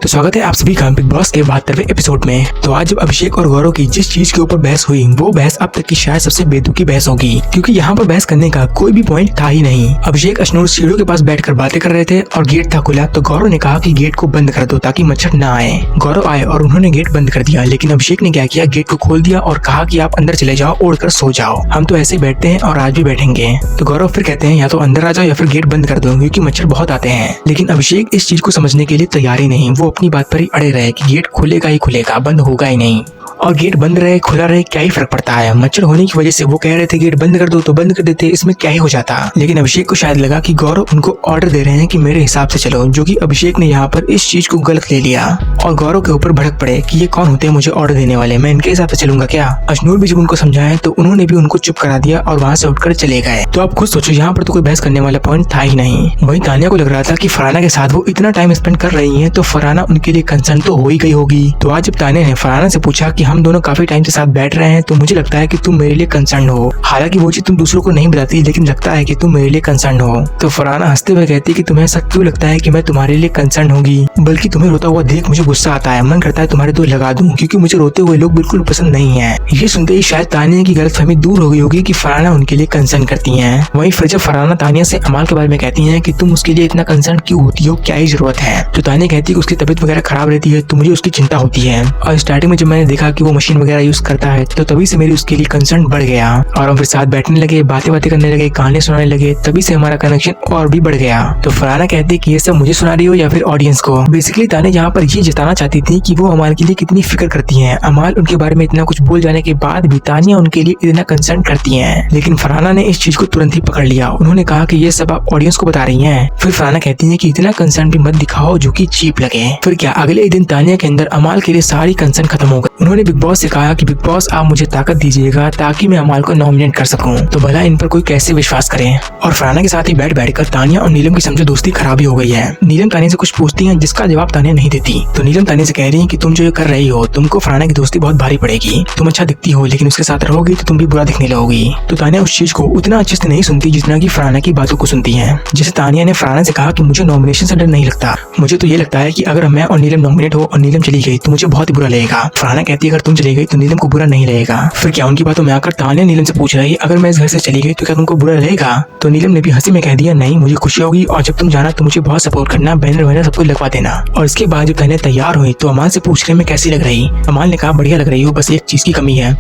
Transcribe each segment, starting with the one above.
तो स्वागत है आप सभी का बिग बॉस के 72वें एपिसोड में। तो आज जब अभिषेक और गौरव की जिस चीज के ऊपर बहस हुई वो बहस अब तक की शायद सबसे बेतुकी बहस होगी, क्योंकि यहाँ पर बहस करने का कोई भी पॉइंट था ही नहीं। अभिषेक अशनूर सीढ़ियों के पास बैठकर बातें कर रहे थे और गेट था खुला, तो गौरव ने कहा कि गेट को बंद कर दो ताकि मच्छर न आए। गौरव आए और उन्होंने गेट बंद कर दिया, लेकिन अभिषेक ने क्या किया, गेट को खोल दिया और कहा कि आप अंदर चले जाओ, ओढ़कर सो जाओ, हम तो ऐसे बैठते हैं और आज भी बैठेंगे। तो गौरव फिर कहते हैं या तो अंदर आ जाओ या फिर गेट बंद कर दो, क्योंकि मच्छर बहुत आते हैं। लेकिन अभिषेक इस चीज को समझने के लिए तैयार ही नहीं, वो अपनी बात पर ही अड़े रहे कि गेट खुलेगा ही खुलेगा, बंद होगा ही नहीं। और गेट बंद रहे खुला रहे क्या ही फर्क पड़ता है, मच्छर होने की वजह से वो कह रहे थे गेट बंद कर दो तो बंद कर देते, इसमें क्या ही हो जाता। लेकिन अभिषेक को शायद लगा कि गौरव उनको ऑर्डर दे रहे हैं कि मेरे हिसाब से चलो, जो कि अभिषेक ने यहाँ पर इस चीज को गलत ले लिया और गौरव के ऊपर भड़क पड़े कि ये कौन होते हैं मुझे ऑर्डर देने वाले, मैं इनके हिसाब से चलूंगा क्या। अशनूर भी जब उनको समझाया तो उन्होंने भी उनको चुप करा दिया और वहाँ से उठकर चले गए। तो आप खुद सोचो, यहाँ पर तो कोई बहस करने वाला पॉइंट था ही नहीं। वहीं तानिया को लग रहा था कि फरहाना के साथ वो इतना टाइम स्पेंड कर रही है तो फरहाना उनके लिए कंसर्न तो हो ही गई होगी। तो आज जब तानिया ने फरहाना से पूछा कि हम दोनों काफी टाइम से साथ बैठ रहे हैं तो मुझे लगता है कि तुम मेरे लिए कंसर्न हो, हालांकि वो चीज तुम दूसरों को नहीं बताती, लेकिन लगता है कि तुम मेरे लिए कंसर्न हो। तो फरहाना हंसते हुए कहती कि तुम्हें ऐसा क्यों लगता है कि मैं तुम्हारे लिए कंसर्न होगी, बल्कि तुम्हें रोता हुआ देख मुझे गुस्सा आता है, मन करता है तुम्हारे दो लगा दूं, क्योंकि मुझे रोते हुए लोग बिल्कुल पसंद नहीं है। ये सुनते ही शायद तानिया की गलतफहमी दूर हो गई होगी कि फरहाना उनके लिए कंसर्न करती है। वहीं फिर जब फरहाना तानिया से अमाल के बारे में कहती है कि तुम उसके लिए इतना कंसर्न क्यों होती हो, क्या ही जरूरत है। तो तानिया कहती है कि उसकी तबीयत वगैरह खराब रहती है तो मुझे उसकी चिंता होती है, और स्टार्टिंग में जब मैंने देखा कि वो मशीन वगैरह यूज करता है तो तभी से मेरी उसके लिए कंसर्न बढ़ गया और हम फिर साथ बैठने लगे, बातें करने लगे, कहानी सुनाने लगे, तभी से हमारा कनेक्शन और भी बढ़ गया। तो फरहाना कहती है कि ये सब मुझे सुना रही हो या फिर ऑडियंस को। बेसिकली तानिया यहाँ पर ये जताना चाहती थी कि वो अमाल के लिए कितनी फिक्र करती हैं। अमाल उनके बारे में इतना कुछ बोल जाने के बाद भी तानिया उनके लिए इतना कंसर्न करती हैं। लेकिन फरहाना ने इस चीज को तुरंत ही पकड़ लिया, उन्होंने कहा कि ये सब आप ऑडियंस को बता रही हैं। फिर फरहाना कहती है कि इतना कंसर्न भी मत दिखाओ जो कि चीप लगे। फिर क्या अगले ही दिन तानिया के अंदर अमाल के लिए सारी कंसर्न खत्म हो गई। उन्होंने बिग बॉस से कहा कि बिग बॉस आप मुझे ताकत दीजिएगा ताकि मैं अमाल को नॉमिनेट कर सकूं, तो भला इन पर कोई कैसे विश्वास करे। और फरहाना के साथ ही बैठकर तानिया और नीलम की समझो दोस्ती खराब ही हो गई है। नीलम तानिया से कुछ पूछती है जिसका जवाब तानिया नहीं देती, तो नीलम तानिया से कह रही है कि तुम जो ये कर रही हो तुमको फरहाना की दोस्ती बहुत भारी पड़ेगी, तुम अच्छा दिखती हो लेकिन उसके साथ रहोगी तो तुम भी बुरा दिखने लगोगी। तो तानिया उस चीज को उतना अच्छे से नहीं सुनती जितना की फरहाना की बातों को सुनती है। जैसे तानिया ने फरहाना से कहा कि मुझे नॉमिनेशन से डर नहीं लगता, मुझे तो ये लगता है कि अगर मैं और नीलम नॉमिनेट हो और नीलम चली गई तो मुझे बहुत ही बुरा लगेगा। फरहाना कहती है अगर तुम चली गई तो नीलम को बुरा नहीं लगेगा। फिर क्या उनकी बातों में आकर तानिया नीलम से पूछ रही है अगर मैं इस घर से चली गई तो क्या तुमको बुरा लगेगा। तो नीलम ने भी हंसी में कह दिया नहीं, मुझे खुशी होगी और जब तुम जाना तो मुझे बहुत सपोर्ट करना, बैनर वैनर सब कुछ लगवा देना। और इसके बाद जब तानिया तैयार हुई तो अमाल से पूछ रहे मैं कैसी लग रही। अमाल ने कहा बढ़िया लग रही हो, बस एक चीज की कमी है।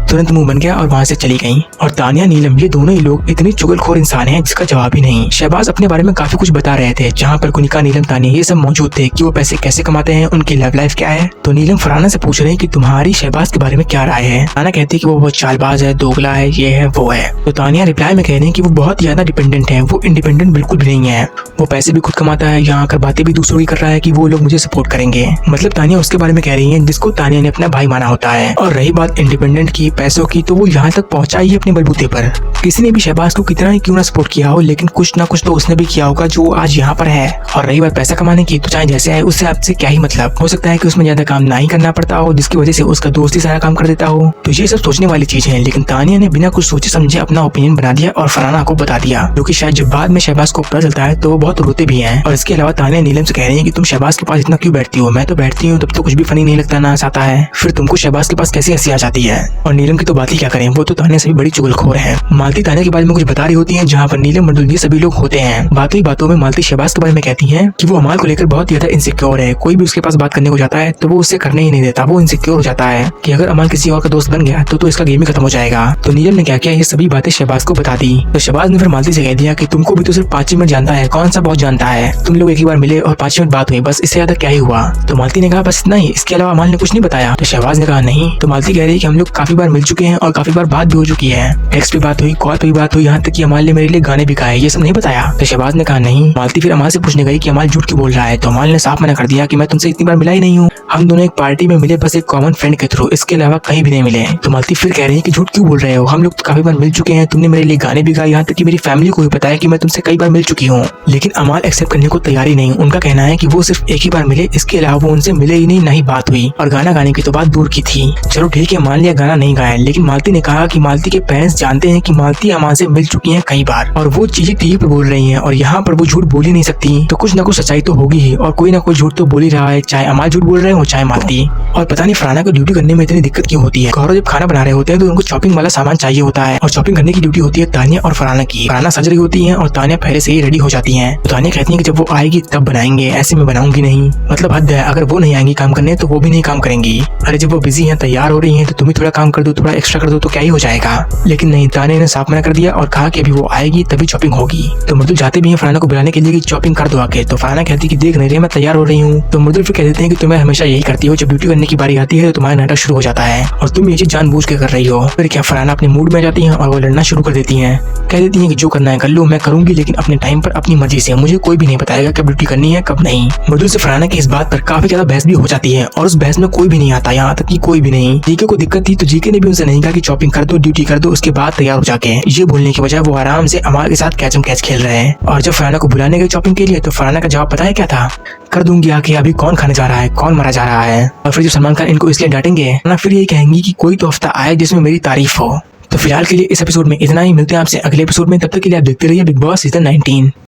तुरंत मुंह बन गया और वहाँ से चली गई। और तानिया नीलम ये दोनों ही लोग इतनी चुगलखोर इंसान हैं जिसका जवाब ही नहीं। शहबाज अपने बारे में काफी कुछ बता रहे थे, जहाँ पर कुनिका नीलम तानिया ये सब मौजूद थे कि वो पैसे कैसे कमाते हैं, उनकी लव लाइफ क्या है। तो नीलम फरहाना से पूछ रही कि तुम्हारी शहबाज के बारे में क्या राय है। तानिया कहती है कि वो बहुत चालबाज है, दोगला है, ये है वो है। तो तानिया रिप्लाई में कह रही है कि वो बहुत ज्यादा डिपेंडेंट है, वो इंडिपेंडेंट बिल्कुल भी नहीं है, वो पैसे भी खुद कमाता है, यहाँ आकर बातें भी दूसरों की कर रहा है कि वो लोग मुझे सपोर्ट करेंगे। मतलब तानिया उसके बारे में कह रही है जिसको तानिया ने अपना भाई माना होता है। और रही बात इंडिपेंडेंट की, पैसों की, तो वो यहाँ तक पहुंचा ही अपने बलबूते पर। किसी ने भी शहबाज को कितना ही क्यों ना सपोर्ट किया हो, लेकिन कुछ ना कुछ तो उसने भी किया होगा जो आज यहाँ पर है। और रही बात पैसा कमाने की, तो चाहे जैसे है उससे आपसे क्या ही मतलब, हो सकता है कि उसमें ज्यादा काम ना ही करना पड़ता हो जिसकी वजह से उसका दोस्त ही सारा काम कर देता हो। तो ये सब सोचने वाली चीज है, लेकिन तानिया ने बिना कुछ सोचे समझे अपना ओपिनियन बना दिया और फरहाना को बता दिया, जो कि शायद जब बाद में शहबाज को पता चलता है तो वो बहुत रोते भी हैं। और इसके अलावा तानिया नीलम से कह रही है कि तुम शहबाज के पास इतना क्यों बैठती हो, मैं तो बैठती हूँ तब तो कुछ भी फनी नहीं लगता, ना आता है, फिर तुमको शहबाज के पास कैसी हंसी आ जाती है। और नीलम की तो बात ही क्या करें, वो तो तानिया से भी बड़ी चुगलखोर है। मालती तानिया के बारे में कुछ बता रही होती है, जहाँ पर नीलम मंडल ये सभी लोग होते हैं। बातों ही बातों में मालती शहबाज के बारे में कहती है कि वो अमाल को लेकर बहुत ज्यादा इनसिक्योर है, कोई भी उसके पास बात करने को जाता है तो वो उससे करने ही नहीं देता, वो इनसिक्योर हो जाता है कि अगर अमाल किसी और का दोस्त बन गया तो इसका गेम ही खत्म हो जाएगा। तो नीलम ने क्या किया, ये सभी बातें शहबाज को बता दी। तो शहबाज ने फिर मालती से कह दिया कि तुमको भी तो सिर्फ 5 मिनट जानता है, कौन सा बहुत जानता है, तुम लोग एक ही बार मिले और 5 मिनट बात हुई, बस इससे ज्यादा क्या ही हुआ। तो मालती ने कहा बस इतना ही, इसके अलावा अमाल ने कुछ नहीं बताया। तो शहबाज ने कहा नहीं। तो मालती कह रही है कि हम लोग काफी बार मिल चुके हैं और काफी बार बात भी हो चुकी है, टेक्स्ट पे बात हुई, कॉल पे भी बात हुई, यहाँ तक कि अमाल ने मेरे लिए गाने भी गाए, ये सब नहीं बताया। तो शहबाज ने कहा नहीं। मालती फिर अमाल से पूछने गई कि अमाल झूठ क्यों बोल रहा है। तो अमाल ने साफ मना कर दिया कि मैं तुमसे इतनी बार मिला ही नहीं हूँ, हम दोनों एक पार्टी में मिले बस एक कॉमन फ्रेंड के थ्रू, इसके अलावा कहीं भी नहीं मिले। तो मालती फिर कह रही है कि झूठ क्यों बोल रहे हो, हम लोग तो काफी बार मिल चुके हैं, तुमने मेरे लिए गाने भी गाए, यहाँ तक कि मेरी फैमिली को भी पता है कि मैं तुमसे कई बार मिल चुकी हूँ। लेकिन अमाल एक्सेप्ट करने को तैयार ही नहीं, उनका कहना है कि वो सिर्फ एक ही बार मिले, इसके अलावा वो उनसे मिले ही नहीं, ना ही बात हुई, और गाना गाने की तो बात दूर की थी। चलो ठीक है मान लिया गाना नहीं गाया है, लेकिन मालती ने कहा कि मालती के पेरेंट्स जानते हैं कि मालती अमान से मिल चुकी है कई बार और वो चीजें टीवी पर बोल रही हैं और यहाँ पर वो झूठ बोल ही नहीं सकती, तो कुछ न कुछ सच्चाई तो होगी ही और कोई ना कोई झूठ तो बोल ही रहा है, चाहे अमाल झूठ बोल रहे हो चाहे मालती। और पता नहीं फरहाना को ड्यूटी करने में इतनी दिक्कत क्यों होती है। गौरव जब खाना बना रहे होते हैं तो उनको चॉपिंग वाला सामान चाहिए होता है और चॉपिंग करने की ड्यूटी होती है तानिया और फरहाना की। फरहाना सज रही होती है और तानिया पहले से ही रेडी हो जाती है। तो तानिया कहती है कि जब वो आएगी तब बनाएंगे, ऐसे में बनाऊंगी नहीं, मतलब हद है, अगर वो नहीं आएंगी काम करने तो वो भी नहीं काम करेंगी। अरे जब वो बिजी है, तैयार हो रही है, तो तुम भी थोड़ा काम कर दो, थोड़ा एक्स्ट्रा कर दो तो क्या ही हो जाएगा। लेकिन नहीं, तानिया ने साफ मना कर दिया और कहा कि अभी वो आएगी तभी चॉपिंग होगी। तो मृदुल जाते भी है फरहाना को बुलाने के लिए कि चॉपिंग कर दो आके। तो फरहाना कहती है कि देख नहीं रही मैं तैयार हो रही हूँ। तो मृदुल फिर कह देते हैं कि तुम्हें हमेशा यही करती हो, जब ड्यूटी करने की बारी आती है तो तुम्हारा नाटक शुरू हो जाता है और तुम ये चीज जानबूझ के कर रही हो। फिर क्या फरहाना अपने मूड में जाती है और वो लड़ना शुरू कर देती है। कह देती है कि जो करना है कर लो, मैं करूंगी लेकिन अपने टाइम पर अपनी मर्जी से, मुझे कोई भी नहीं बताएगा कब ड्यूटी करनी है कब नहीं। मृदुल से फरहाना की इस बात पर काफी ज्यादा बहस भी हो जाती है और उस बहस में कोई भी नहीं आता, यहाँ तक कि कोई भी नहीं। जीके को दिक्कत थी तो जीके ने भी उनसे नहीं कहा कि चॉपिंग कर दो, ड्यूटी कर दो, उसके बाद तैयार हो जाके। ये बोलने की बजाय वो आराम से अमाल के साथ कैचम कैच खेल रहे हैं। और जब फरहाना को बुलाने गए चॉपिंग के लिए तो फरहाना का जवाब पता है क्या था? कर दूंगी आके, अभी कौन खाने जा रहा है, कौन मरा जा रहा है। और फिर जब सलमान खान इनको इसलिए डांटेंगे ना, फिर यही कहेंगी कि कोई तो हफ्ता आए जिसमें मेरी तारीफ हो। तो फिलहाल के लिए इस एपिसोड में इतना ही, मिलते हैं आपसे अगले एपिसोड में, तब तक के लिए आप देखते रहिए बिग बॉस सीजन 19।